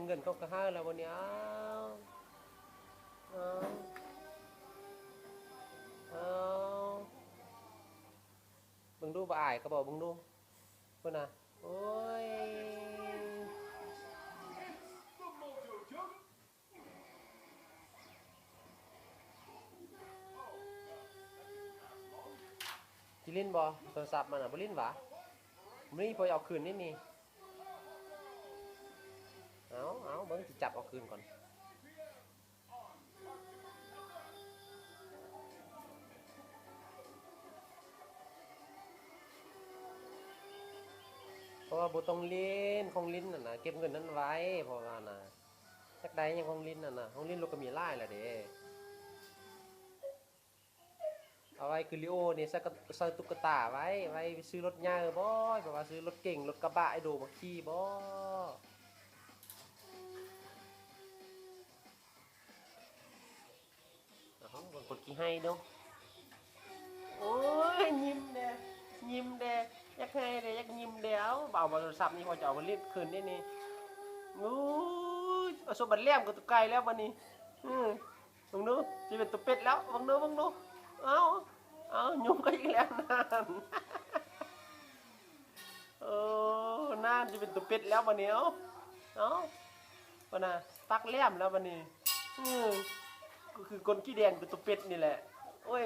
เงินเขาก็ให้แล้ววันนี้เอาเบิ่งดูบ่อายก็บอกเบิ่งดูเพิ่นน่ะโอ้ยสิลิ้นบ่โทรศัพท์มันน่ะบ่ลิ้นหวะมื้อนี้พอเอาคืนนี่เอาเบิ่งสิจับเอาคืนก่อนเพราะว่าบ่ต้องลิ้นของลิ้นน่ะนะเก็บเงินนั้นไว้เพราะว่าน่ะจักใดยังของลิ้นน่ะนะของลิ้นเราก็มีหลายแล้วเด้เอาไว้คือลิโอนี่ใส่ตุ๊กตาไว้ซื้อรถใหญ่บ่แบบว่าซื้อรถเก่งรถกระบะไอ้โดมาขี่บ่เอาเบิ่งคนขี้ให้เนาะโอ้ยยิ้มแดอยากให้เด้อยากยิ้มเดี๋ยวเอามาโทรศัพท์นี่พอจะเอามาเล่นคืนนี่โอ้ยเอาสมบัติแหลมกับตัวไก่แล้วบัดนี้บังดูสิเป็นตัวเป็ดแล้วบังดูเอายุ่งกันอีกแล้วนั่นน่านจะเป็นตัวเป็ดแล้วบัดนี้เอาบัดน่ะปักแหลมแล้วบัดนี้ก็คือคนขี้แดงเป็นตัวเป็ดนี่แหละโอ้ย